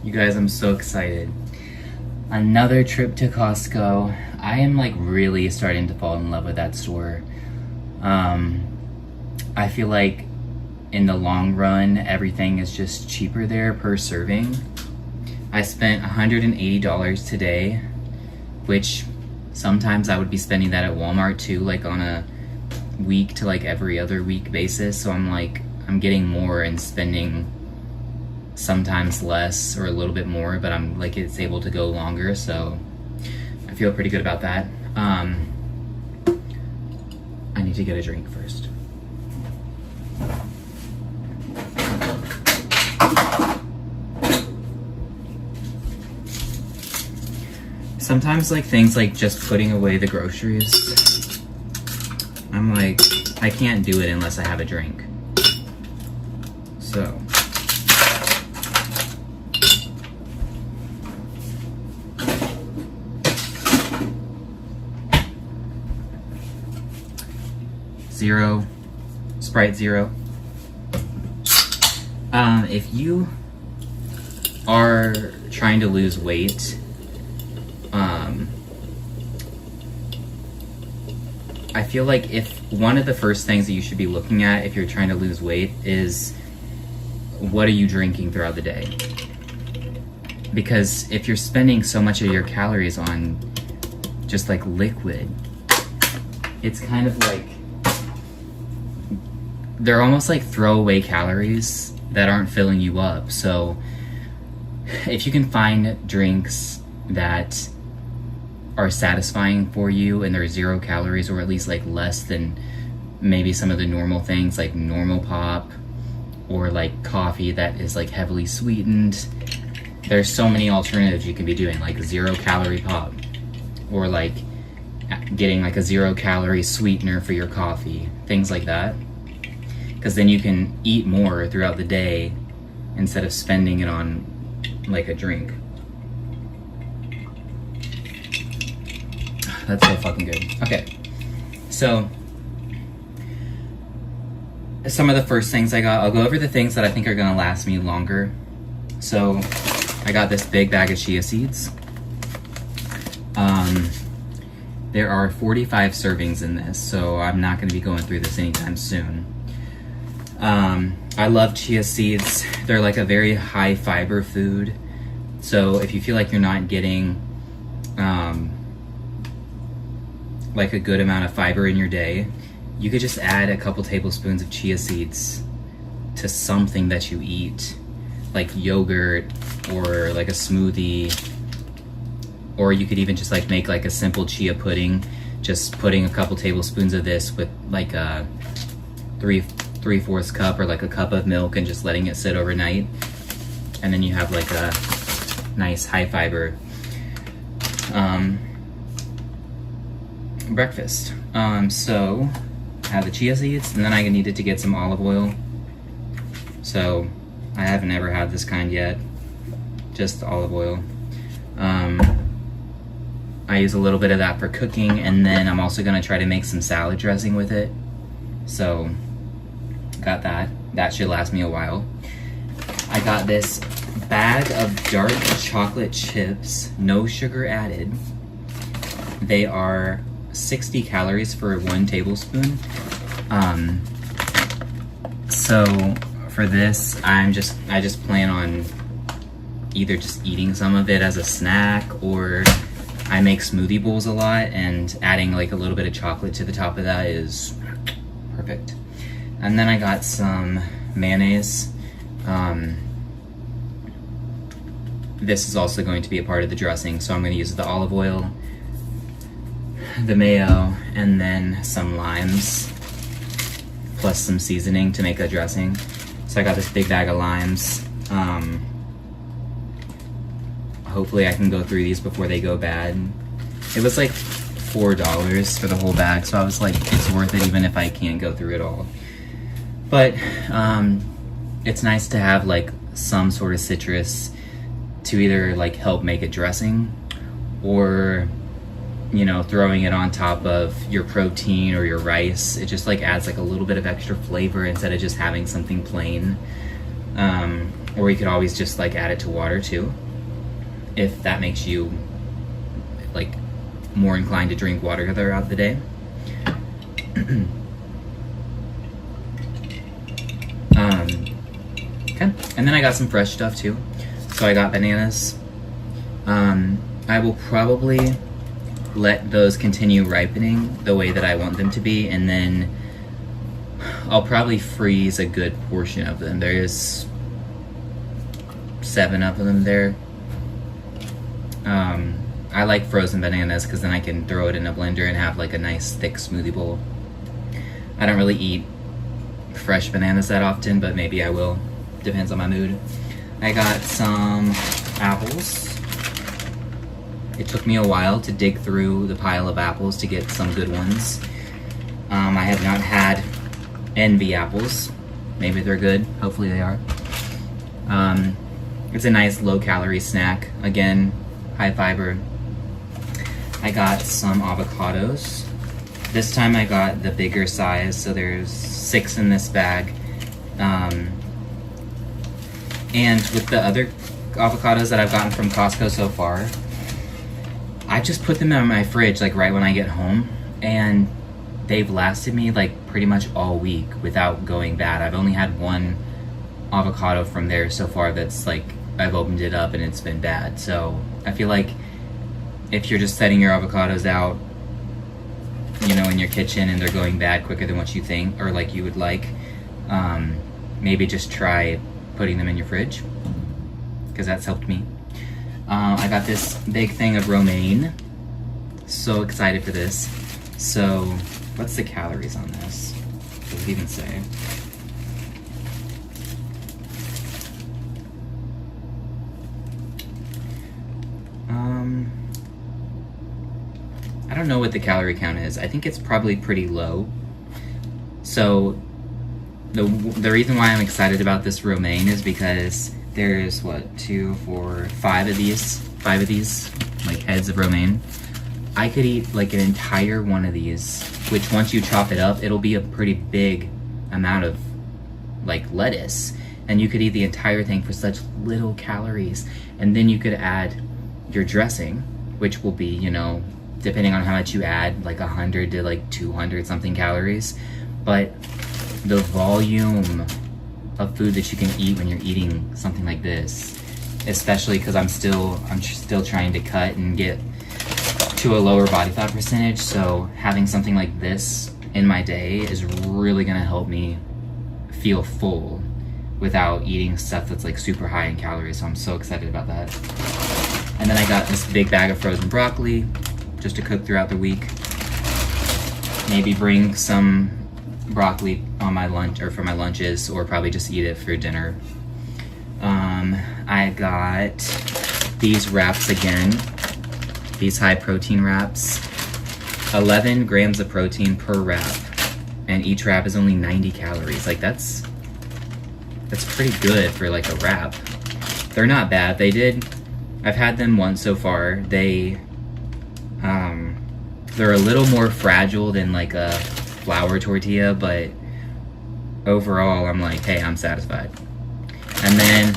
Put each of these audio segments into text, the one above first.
You guys, I'm so excited. Another trip to Costco. I am like really starting to fall in love with that store. I feel like in the long run, everything is just cheaper there per serving. I spent $180 today, which sometimes I would be spending that at Walmart too, like on a week to like every other week basis. So I'm getting more and spending sometimes less or a little bit more, but I'm like, it's able to go longer, so I feel pretty good about that. I need to get a drink first. Sometimes like things like just putting away the groceries, I'm like, I can't do it unless I have a drink. So Sprite Zero. If you are trying to lose weight, I feel like if one of the first things that you should be looking at if you're trying to lose weight is what are you drinking throughout the day? Because if you're spending so much of your calories on just like liquid, it's kind of like they're almost like throwaway calories that aren't filling you up. So if you can find drinks that are satisfying for you and they're 0 calories, or at least like less than maybe some of the normal things like normal pop or like coffee that is like heavily sweetened, there's so many alternatives you can be doing, like 0 calorie pop, or like getting like a 0 calorie sweetener for your coffee, things like that. Because then you can eat more throughout the day instead of spending it on like a drink. That's so fucking good. Okay, so some of the first things I got, I'll go over the things that I think are gonna last me longer. So I got this big bag of chia seeds. There are 45 servings in this, so I'm not gonna be going through this anytime soon. I love chia seeds. They're like a very high fiber food. So if you feel like you're not getting like a good amount of fiber in your day, you could just add a couple tablespoons of chia seeds to something that you eat, like yogurt or like a smoothie, or you could even just like make like a simple chia pudding, just putting a couple tablespoons of this with like a 3/4 cup or like a cup of milk and just letting it sit overnight, and then you have like a nice high fiber breakfast. So I have the chia seeds, and then I needed to get some olive oil. So I haven't ever had this kind yet, just olive oil. I use a little bit of that for cooking, and then I'm also gonna try to make some salad dressing with it. So got that. That should last me a while. I got this bag of dark chocolate chips, no sugar added. They are 60 calories for 1 tablespoon. So for this, I just plan on either just eating some of it as a snack, or I make smoothie bowls a lot, and adding like a little bit of chocolate to the top of that is perfect. And then I got some mayonnaise. This is also going to be a part of the dressing, so I'm going to use the olive oil, the mayo, and then some limes, plus some seasoning to make a dressing. So I got this big bag of limes. Hopefully I can go through these before they go bad. It was like $4 for the whole bag, so I was like, it's worth it even if I can't go through it all. But it's nice to have like some sort of citrus to either like help make a dressing, or you know, throwing it on top of your protein or your rice. It just like adds like a little bit of extra flavor instead of just having something plain. or you could always just like add it to water too, if that makes you like more inclined to drink water throughout the day. Okay, and then I got some fresh stuff too. So I got bananas. I will probably let those continue ripening the way that I want them to be, and then I'll probably freeze a good portion of them. There is 7 of them there. I like frozen bananas because then I can throw it in a blender and have like a nice thick smoothie bowl. I don't really eat fresh bananas that often, but maybe I will. Depends on my mood. I got some apples. It took me a while to dig through the pile of apples to get some good ones. I have not had Envy apples. Maybe they're good. Hopefully they are. It's a nice low-calorie snack. Again, high fiber. I got some avocados. This time I got the bigger size, so there's 6 in this bag. And with the other avocados that I've gotten from Costco so far, I just put them in my fridge like right when I get home, and they've lasted me like pretty much all week without going bad. I've only had one avocado from there so far that's like, I've opened it up and it's been bad. So I feel like if you're just setting your avocados out, you know, in your kitchen and they're going bad quicker than what you think or like you would like, maybe just try putting them in your fridge, because that's helped me. I got this big thing of romaine. So excited for this. So what's the calories on this? Does it even say? I don't know what the calorie count is. I think it's probably pretty low. So the reason why I'm excited about this romaine is because there's what, 2, 4, 5 of these like heads of romaine. I could eat like an entire one of these, which once you chop it up, it'll be a pretty big amount of like lettuce, and you could eat the entire thing for such little calories. And then you could add your dressing, which will be, you know, depending on how much you add, like 100 to like 200 something calories. But the volume of food that you can eat when you're eating something like this, especially because I'm still trying to cut and get to a lower body fat percentage, so having something like this in my day is really gonna help me feel full without eating stuff that's like super high in calories. So I'm so excited about that. And then I got this big bag of frozen broccoli just to cook throughout the week. Maybe bring some broccoli on my lunch or for my lunches, or probably just eat it for dinner. I got these wraps again, these high protein wraps. 11 grams of protein per wrap, and each wrap is only 90 calories. Like that's pretty good for like a wrap. They're not bad. I've had them once so far. They're a little more fragile than like a flour tortilla, but overall I'm like, hey, I'm satisfied. And then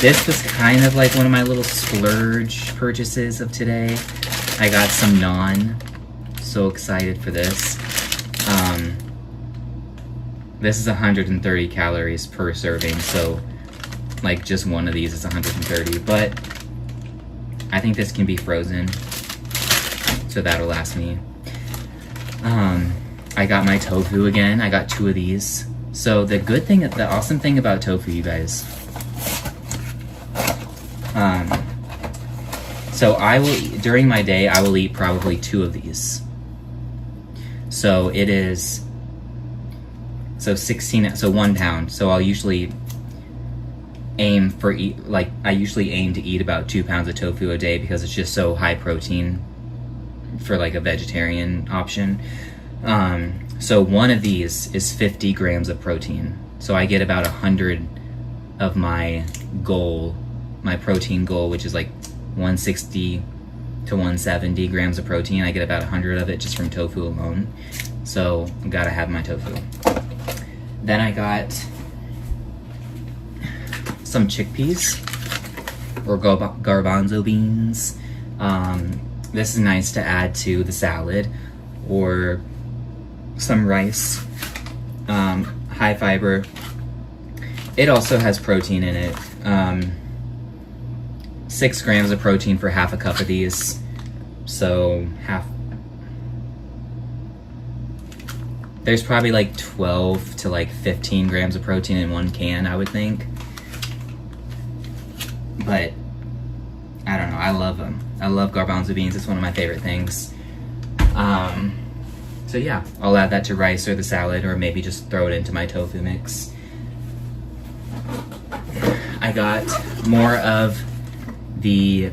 this was kind of like one of my little splurge purchases of today. I got some naan. So excited for this. This is 130 calories per serving, so like just one of these is 130, but I think this can be frozen, so that'll last me. I got my tofu again. I got 2 of these. So the awesome thing about tofu, you guys, so during my day, I will eat probably 2 of these. So it is, 1 pound. So I'll usually aim to eat about 2 pounds of tofu a day, because it's just so high protein for like a vegetarian option. So one of these is 50 grams of protein. So I get about 100 of my protein goal, which is like 160 to 170 grams of protein. I get about 100 of it just from tofu alone. So I've got to have my tofu. Then I got some chickpeas or garbanzo beans. This is nice to add to the salad, or some rice. High fiber. It also has protein in it. 6 grams of protein for half a cup of these. So there's probably like 12 to like 15 grams of protein in one can, I would think. But I don't know, I love them. I love garbanzo beans, it's one of my favorite things. So yeah, I'll add that to rice or the salad, or maybe just throw it into my tofu mix. I got more of the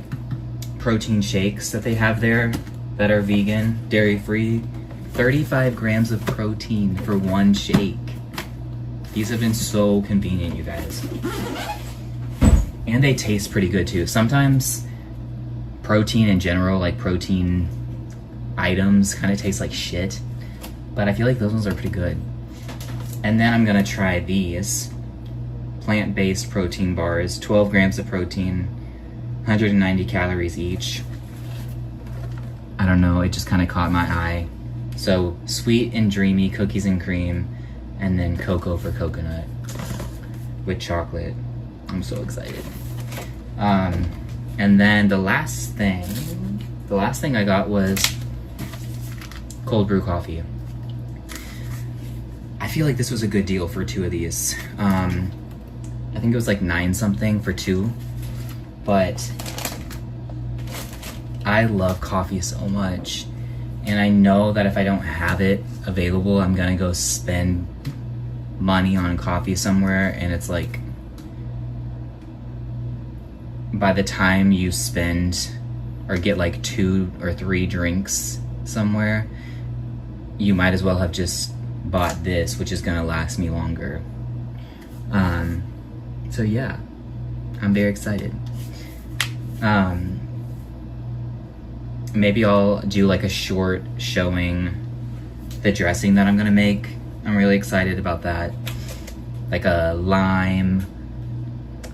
protein shakes that they have there that are vegan, dairy-free. 35 grams of protein for one shake. These have been so convenient, you guys. And they taste pretty good too. Sometimes protein in general, like protein items, kind of taste like shit. But I feel like those ones are pretty good. And then I'm gonna try these plant-based protein bars. 12 grams of protein, 190 calories each. I don't know, it just kind of caught my eye. So sweet and dreamy cookies and cream, and then cocoa for coconut with chocolate. I'm so excited. And then the last thing I got was cold brew coffee. I feel like this was a good deal for 2 of these. I think it was like 9 something for 2, but I love coffee so much. And I know that if I don't have it available, I'm gonna go spend money on coffee somewhere, and it's like, by the time you spend or get like 2 or 3 drinks somewhere, you might as well have just bought this, which is gonna last me longer. So yeah, I'm very excited. Maybe I'll do like a short showing the dressing that I'm gonna make. I'm really excited about that. Like a lime,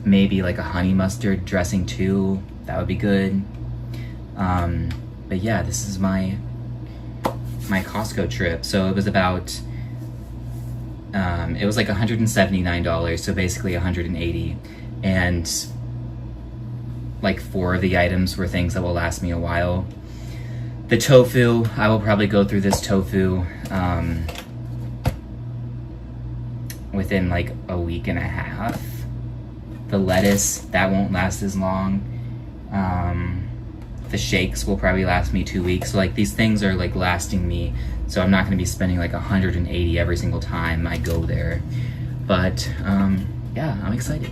maybe like a honey mustard dressing too. That would be good. But yeah, this is my Costco trip. So it was about, it was like $179, so basically $180. And like 4 of the items were things that will last me a while. The tofu, I will probably go through this tofu within like a week and a half. The lettuce, that won't last as long. The shakes will probably last me 2 weeks. So like these things are like lasting me, so I'm not gonna be spending like 180 every single time I go there. But yeah, I'm excited.